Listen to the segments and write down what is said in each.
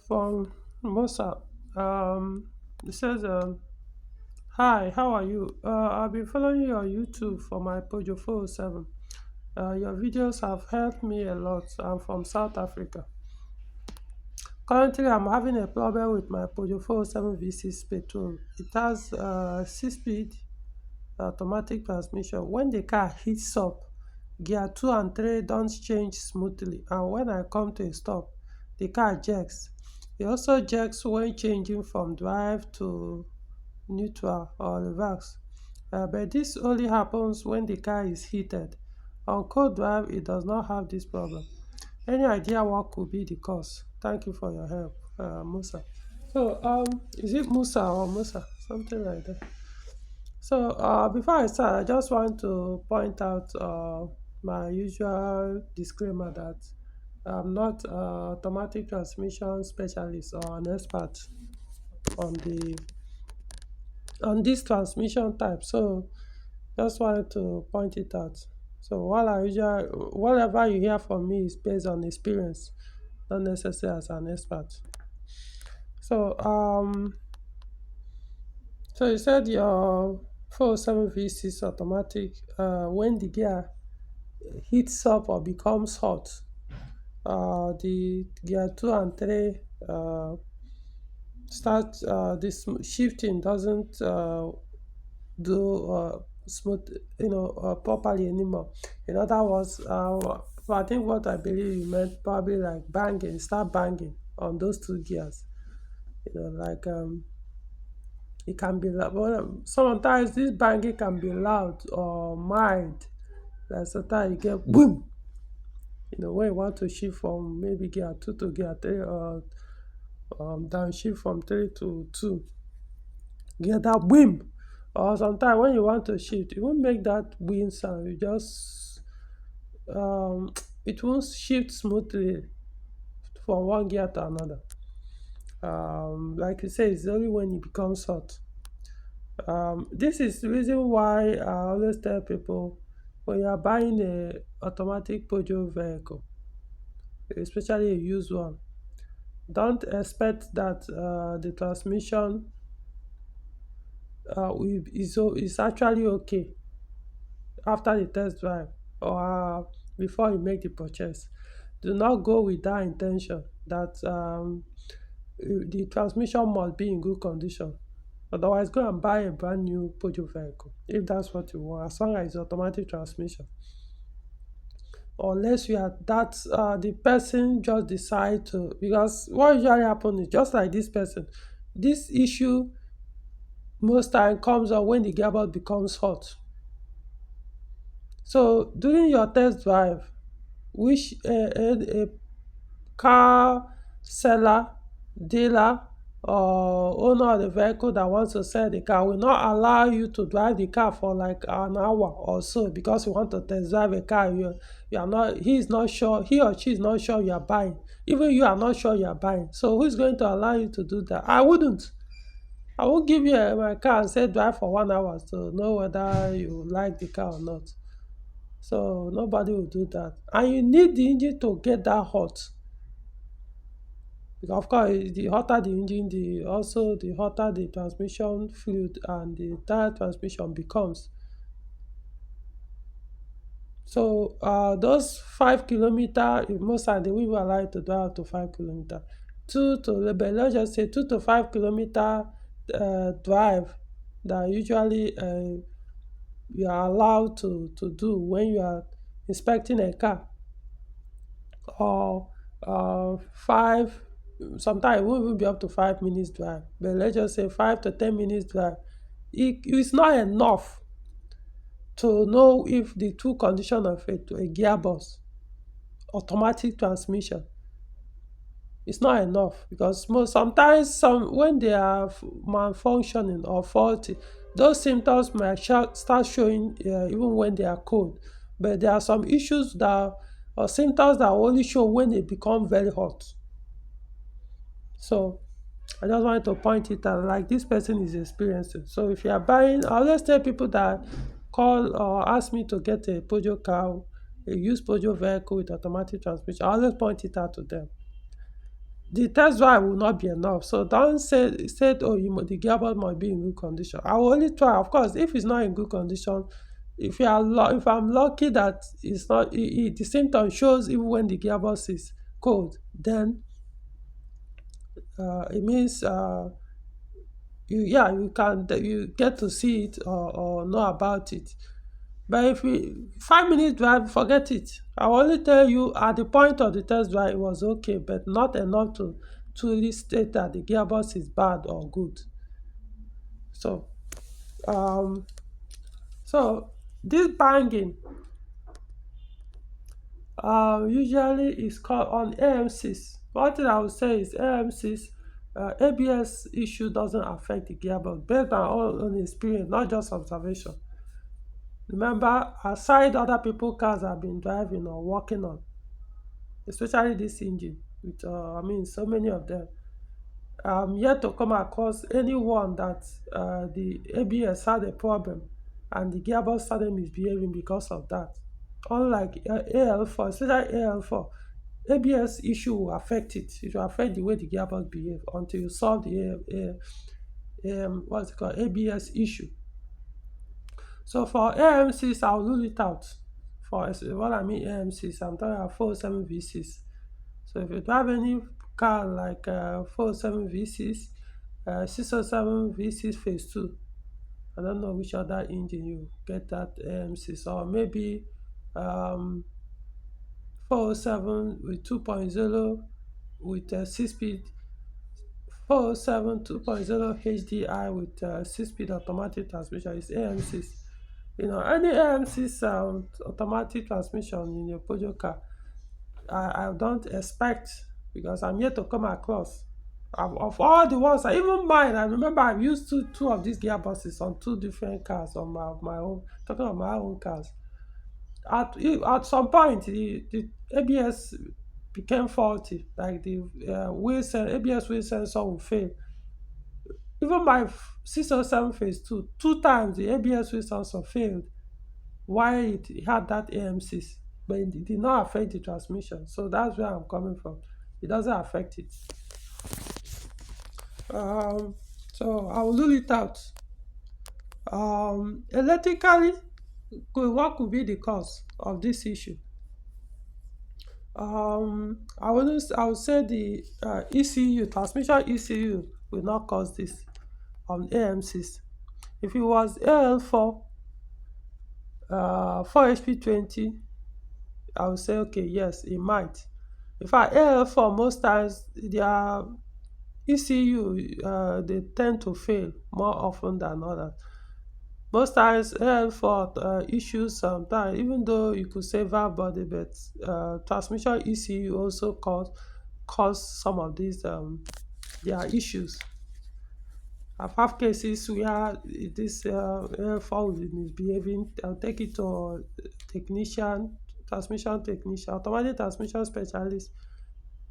from Mosa. It says, "Hi, how are you? I've been following your YouTube for my Peugeot 407. Your videos have helped me a lot. I'm from South Africa. Currently, I'm having a problem with my Peugeot 407 V6 petrol. It has 6-speed automatic transmission. When the car heats up, gear 2 and 3 don't change smoothly, and when I come to a stop, the car jerks. It also jerks when changing from drive to neutral or reverse. But this only happens when the car is heated. On cold drive, it does not have this problem. Any idea what could be the cause? Thank you for your help, Musa. So, is it Musa or Musa? Something like that. So, before I start, I just want to point out my usual disclaimer that I'm not an automatic transmission specialist or an expert on the on this transmission type. So, just wanted to point it out. So, whatever you hear from me is based on experience, not necessarily as an expert. So, so you said your 407 V6 automatic, when the gear heats up or becomes hot, the gear 2 and 3 start this shifting doesn't do smooth, properly anymore. In other words, I think what I believe you meant probably like banging, start banging on those two gears. Like it can be loud. Well, sometimes this banging can be loud or mild. Like sometimes you get boom. When you want to shift from maybe gear 2 to gear 3, or downshift from 3 to 2, get that whim. Or sometimes when you want to shift, you won't make that whim sound. You just it won't shift smoothly from one gear to another. Like you say, it's only when it becomes hot. This is the reason why I always tell people, when you are buying a automatic Peugeot vehicle, especially a used one, don't expect that the transmission is actually okay after the test drive, or before you make the purchase. Do not go with that intention that the transmission must be in good condition. Otherwise, go and buy a brand new Peugeot vehicle if that's what you want, as long as it's automatic transmission. Unless you are that the person just decide to, because what usually happen is just like this person. This issue most time comes up when the gearbox becomes hot. So during your test drive, which a car seller, dealer, or owner of the vehicle that wants to sell the car will not allow you to drive the car for like an hour or so, because you want to test drive a car you are not he is not sure, he or she is not sure you are buying. Even you are not sure you are buying. So who is going to allow you to do that? I won't give you my car and say drive for 1 hour to know whether you like the car or not. So nobody will do that. And you need the engine to get that hot. Because of course, the hotter the engine, the hotter the transmission fluid and the entire transmission becomes. So those 5 kilometer, most times they will even allow you to drive up to 5 kilometer. But let's just say 2 to 5 kilometer drive that usually you are allowed to do when you are inspecting a car, or 5, sometimes it won't even be up to 5 minutes drive, but let's just say 5 to 10 minutes drive. It's not enough to know if the true condition of a gearbox, automatic transmission, it's not enough, because sometimes when they are malfunctioning or faulty, those symptoms might start showing even when they are cold. But there are some issues that, or symptoms that only show when they become very hot. So I just wanted to point it out, like this person is experiencing. So if you are buying, I always tell people that call or ask me to get a Peugeot car, a used Peugeot vehicle with automatic transmission. I always point it out to them. the test drive will not be enough. So don't say oh the gearbox must be in good condition. I will only try. Of course, if it's not in good condition, if I'm lucky that it's not the symptom shows even when the gearbox is cold, then it means you get to see it or know about it. But if you 5 minutes drive, forget it. I will only tell you at the point of the test drive it was okay, but not enough to truly state that the gearbox is bad or good. So um so this banging usually is called on AMCs. One thing I would say is AMCs, ABS issue doesn't affect the gearbox based on all on experience, not just observation. Remember, aside other people cars I've been driving or working on, especially this engine, with so many of them. I'm yet to come across anyone that the ABS had a problem and the gearbox started misbehaving because of that. Unlike AL4, especially AL4, ABS issue will affect it. It will affect the way the gearbox behave until you solve the what's it called, ABS issue. So for AMCs, I'll rule it out. What I mean AMCs, I'm talking about 407 V6. So if you drive any car like 407 V6, 607 V6 phase 2, I don't know which other engine you get that AMCs, or maybe um, 407 with 2.0 with 6 speed, 407 2.0 HDI with 6 speed automatic transmission is AMCs. Any AMCs automatic transmission in your Peugeot car, I don't expect, because I'm yet to come across. Of all the ones, even mine, I remember I've used two of these gearboxes on two different cars on my own, talking about my own cars. At some point, the ABS became faulty, like the ABS wheel sensor will fail. Even my 607 phase 2, two times the ABS wheel sensor failed while it had that AMCs, but it did not affect the transmission. So that's where I'm coming from. It doesn't affect it. Um, so I will rule it out. Electrically, what could be the cause of this issue? I would say the ECU, transmission ECU, will not cause this on AMCs. If it was AL4, 4HP20, I would say okay, yes, it might. In fact, AL4 most times their ECU they tend to fail more often than others. Most times AL4 issues sometimes, even though you could say valve body, but transmission ECU also cause some of these their issues. I've had cases where this AL4 will be misbehaving. I'll take it to technician, transmission technician, automatic transmission specialist.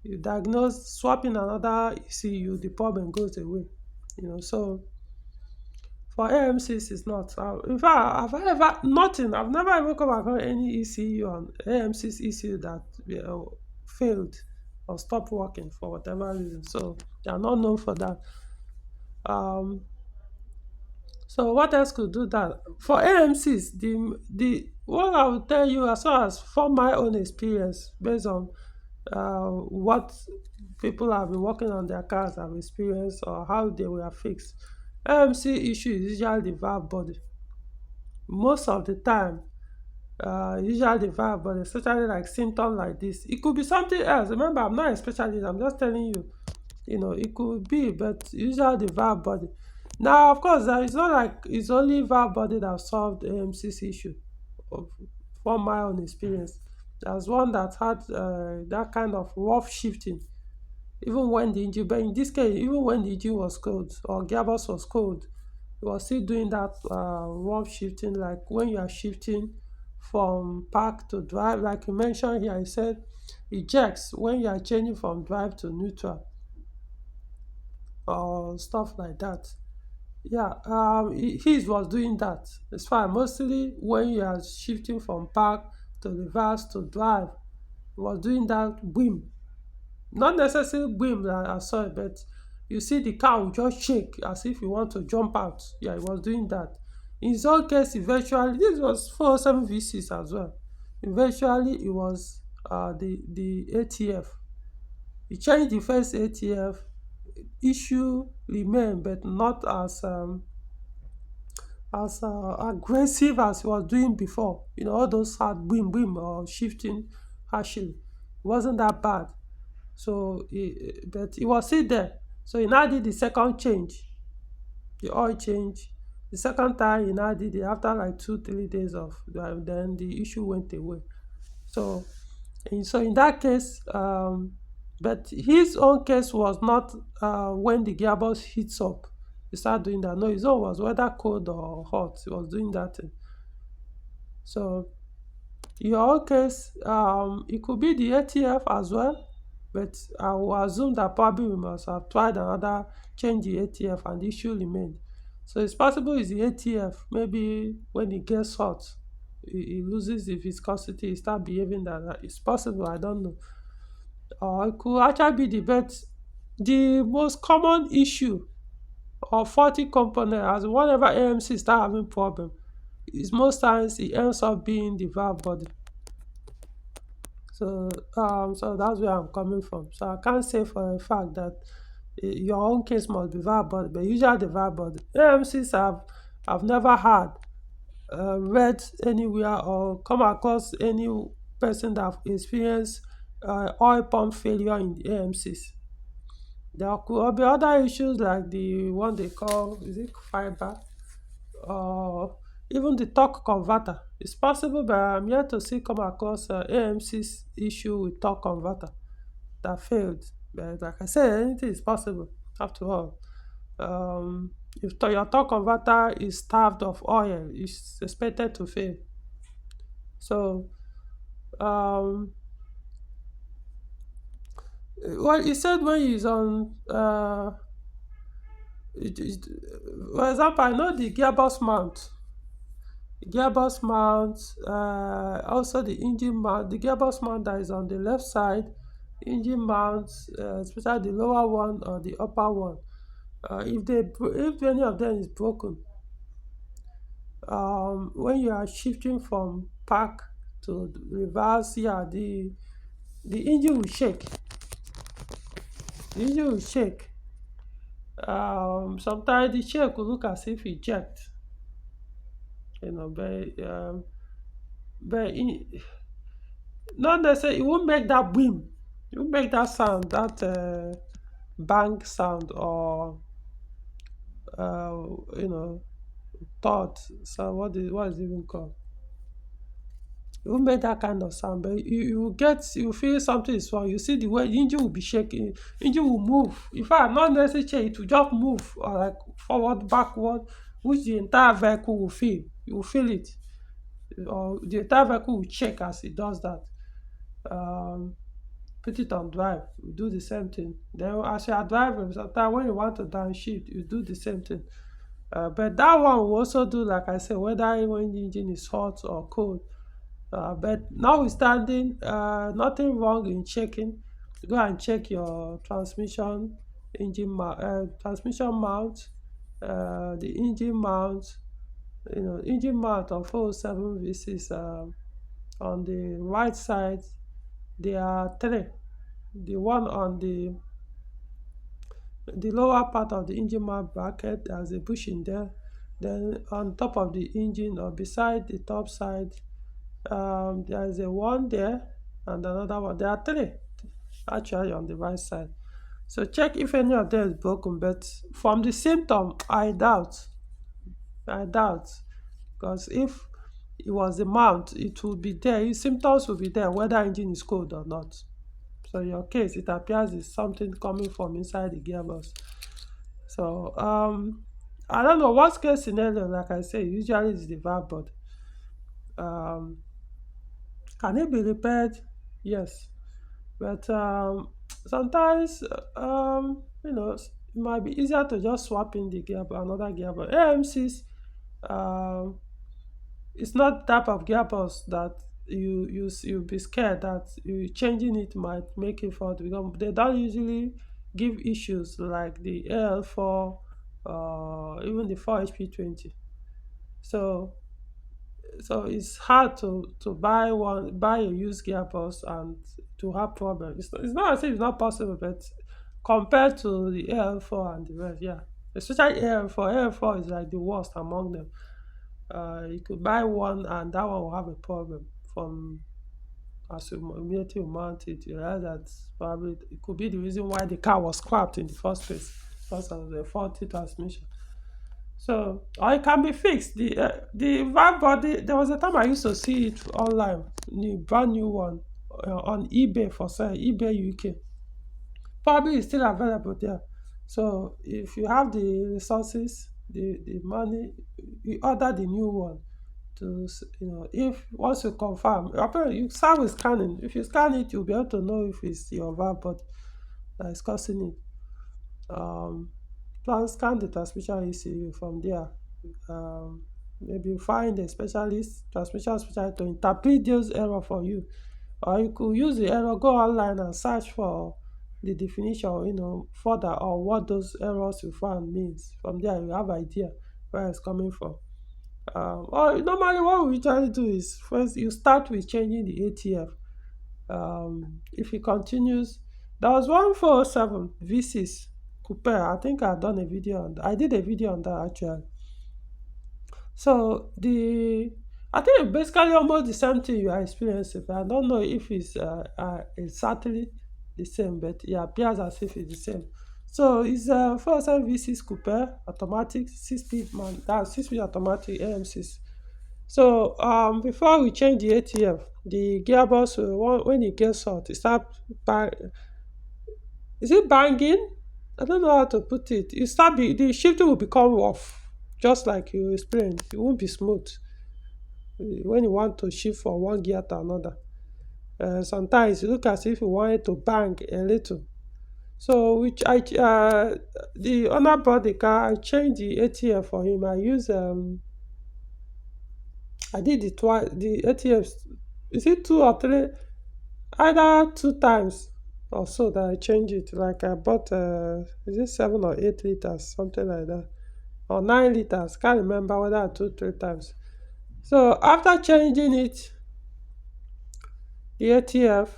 You diagnose, swapping another ECU, the problem goes away. So for AMCs, it's not. In fact, I've never even come across any ECU on AMC's ECU that failed or stopped working for whatever reason. So they are not known for that. Um, so what else could do that? For AMCs, the what I will tell you, as far as from my own experience, based on what people have been working on their cars have experienced or how they were fixed. AMC issue is usually the valve body. Most of the time, usually the valve body, especially like symptom like this. It could be something else. Remember, I'm not a specialist, I'm just telling you. It could be, but usually the valve body. Now, of course, it's not like it's only valve body that solved AMC's issue. of- From my own experience, there's one that had that kind of rough shifting, even when the engine, but in this case, even when the engine was cold or gearbox was cold, it was still doing that rough shifting, like when you are shifting from park to drive, like you mentioned here. I said ejects when you are changing from drive to neutral or stuff like that. Yeah, his was doing that. It's fine. Mostly when you are shifting from park to reverse to drive, he was doing that whim. Not necessarily boom that I saw it, but you see the car will just shake as if you want to jump out. Yeah, he was doing that. In his own case, eventually, this was 407 V6 as well. Eventually, it was the ATF. He changed the first ATF, issue remained, but not as aggressive as he was doing before. All those hard boom boom or shifting harshly. It wasn't that bad. So, but it was still there. So he now did the second change, the oil change. The second time he now did it after like 2 3 days of then the issue went away. So in that case, but his own case was not when the gearbox heats up, he start doing that. No, his own was whether cold or hot, he was doing that thing. So in your own case, it could be the ATF as well, but I will assume that probably we must have tried another change the ATF and the issue remained. So it's possible it's the ATF. Maybe when it gets hot, it loses the viscosity, it start behaving that. It's possible, I don't know. Or it could actually be the most common issue or faulty component as whenever AMC start having problem is most times it ends up being the valve body. So that's where I'm coming from. So I can't say for a fact that your own case must be valve body, but usually the valve body. AMCs have never had read anywhere or come across any person that have experienced oil pump failure in the AMCs. There could be other issues like the one they call, is it fiber, or even the torque converter. It's possible, but I'm yet to see come across AMC's issue with torque converter that failed. But like I said, anything is possible after all. If your torque converter is starved of oil, it's expected to fail. So, um, well, he said when he's on, for example, I know the gearbox mount. Also the engine mount, the gearbox mount that is on the left side, engine mount, especially the lower one or the upper one. If any of them is broken, when you are shifting from park to reverse, yeah, the engine will shake. The engine will shake. Sometimes the shake will look as if it jerked, but not necessarily, it won't make that boom. It won't make that sound, that bang sound or uh, you know thought. So what is it even called? It won't make that kind of sound, but you feel something is wrong. You see the way the engine will be shaking, engine will move. In fact, not necessarily it will just move or like forward, backward, which the entire vehicle will feel. You will feel it, or the entire vehicle will shake as it does that. Um, Put it on drive, you do the same thing. Then as you are driving, sometimes when you want to downshift, you do the same thing. But that one will also do, like I said, whether when the engine is hot or cold. But notwithstanding, nothing wrong in checking. Go and check your transmission mount, the engine mount. Engine mount of 407 V6 on the right side. There are three. The one on the lower part of the engine mount bracket, there's a bushing there. Then on top of the engine or beside the top side, there is a one there and another one. There are three actually on the right side. So check if any of them is broken. But from the symptom, I doubt. I doubt, because if it was the mount, it will be there. Symptoms will be there whether engine is cold or not. So in your case, it appears it's something coming from inside the gearbox. So I don't know, worst case scenario, like I say, usually is the valve body. Um, can it be repaired? Yes, but sometimes it might be easier to just swap in the gearbox, another gearbox. AMC's, um, it's not type of gearbox that you'll be scared that you changing it might make it fault, because they don't usually give issues like the AL4, even the 4HP20. So it's hard to buy a used gearbox and to have problem. It's not as if it's not possible, but compared to the AL4 and the rest, yeah, especially AL4 is like the worst among them. You could buy one and that one will have a problem from as you immediately mount it. You realize that probably it could be the reason why the car was scrapped in the first place, because of the faulty transmission. So, or it can be fixed. The valve body. There was a time I used to see it online, new brand new one, on eBay for sale, eBay UK. Probably it's still available there. So if you have the resources, the money, you order the new one. If once you confirm, apparently you start with scanning. If you scan it, you'll be able to know if it's your valve body that is causing it. um, Plan scan the transmission ECU from there. Maybe find a specialist, transmission specialist, to interpret those error for you. Or you could use the error, go online and search for the definition, further on what those errors you found means. From there, you have idea where it's coming from. Well, normally what we usually do is first you start with changing the ATF. If it continues, there was one 407 V6 coupe. I think I did a video on that actually. So I think basically almost the same thing you are experiencing, but I don't know if it's exactly the same, but it appears as if it's the same. So it's a 407 V6 coupe, automatic, 6 speed man, that's 6 speed automatic AM6. So before we change the ATF, the gearbox when it gets hot, it start bang. Is it banging? I don't know how to put it. The shifting will become rough, just like you explained. It won't be smooth when you want to shift from one gear to another. Sometimes it look as if you want it to bang a little. So which the owner bought the car. I changed the ATF for him. I did the ATF. Is it two or three? Either 2 times or so that I change it. Like I bought is it 7 or 8 liters, something like that, or 9 liters. Can't remember whether I took 3 times. So after changing it, the ATF,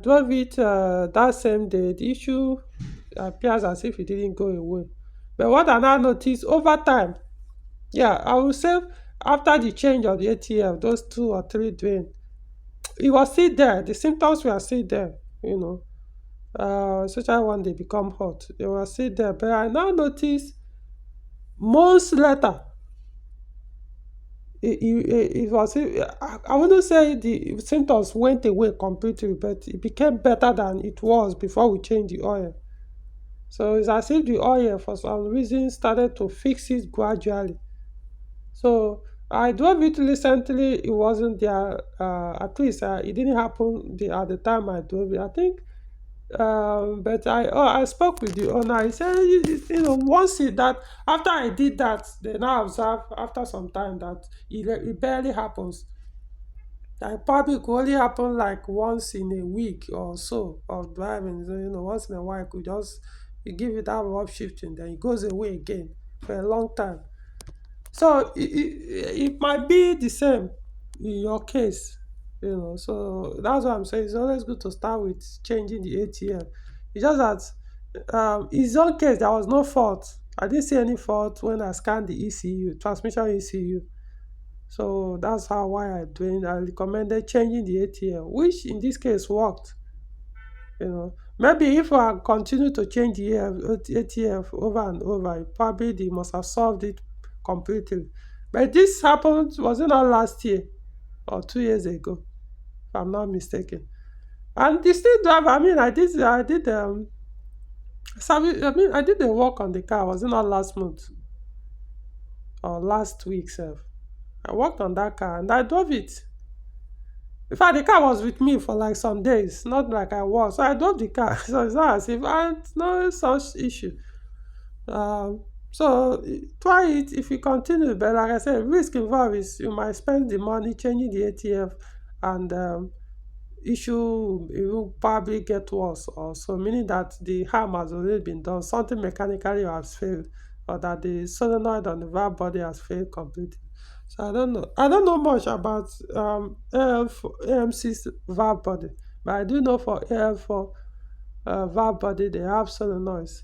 drove it that same day. The issue appears as if it didn't go away. But what I now noticed over time, yeah, I will say after the change of the ATF, those 2 or 3 drain, it was still there. The symptoms were still there, especially when they become hot. They were still there. But I now notice months later, it was, I wouldn't say the symptoms went away completely, but it became better than it was before we changed the oil. So it's as if the oil, for some reason, started to fix it gradually. So I drove it recently. It wasn't there. At least it didn't happen at the time I drove it. I think, but I spoke with the owner. He said, once that after I did that, they now observe after some time that it barely happens. That probably could only happen like once in a week or so of driving. So, once in a while, could just you give it that rough shifting, then it goes away again for a long time. So it might be the same in your case, So that's what I'm saying. It's always good to start with changing the ATM. It's just that in his own case there was no fault. I didn't see any fault when I scanned the ECU, transmission ECU. So that's how why I recommended changing the ATM, which in this case worked. Maybe if I continue to change the ATF over and over, probably they must have solved it completely. But this happened, was it not last year or 2 years ago, if I'm not mistaken? And the still driver, I did the work on the car, was it not last month or last week, sir? I worked on that car and I drove it. In fact, the car was with me for like some days, not like I was. So I drove the car. So it's not as if I had no such issue. So try it if you continue. But like I said, risk involved is you might spend the money changing the ATF, and issue it will probably get worse also, meaning that the harm has already been done. Something mechanically has failed, or that the solenoid on the valve body has failed completely. So I don't know. I don't know much about AMC's valve body, but I do know for AL4 valve body they have solenoids.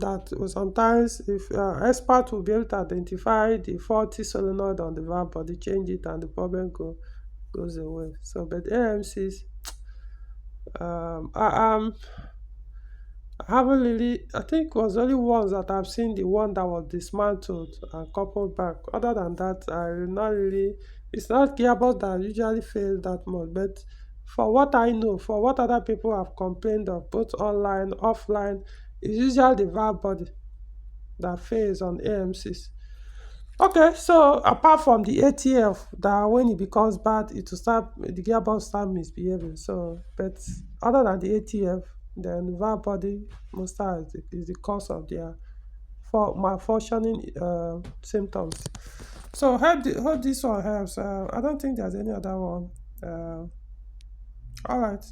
That will sometimes, if expert will be able to identify the faulty solenoid on the valve body, change it, and the problem goes away. So, but AMC's, I haven't really. I think it was only once that I've seen the one that was dismantled and coupled back. Other than that, I not really. It's not gearbox that usually fails that much, but for what I know, for what other people have complained of, both online, offline, it's usually the valve body that fails on AMCs. Okay, so apart from the ATF, that when it becomes bad, it will start the gearbox start misbehaving. So, but other than the ATF, then the valve body most times is the cause of their for malfunctioning symptoms. So, hope this one helps. I don't think there's any other one. All right.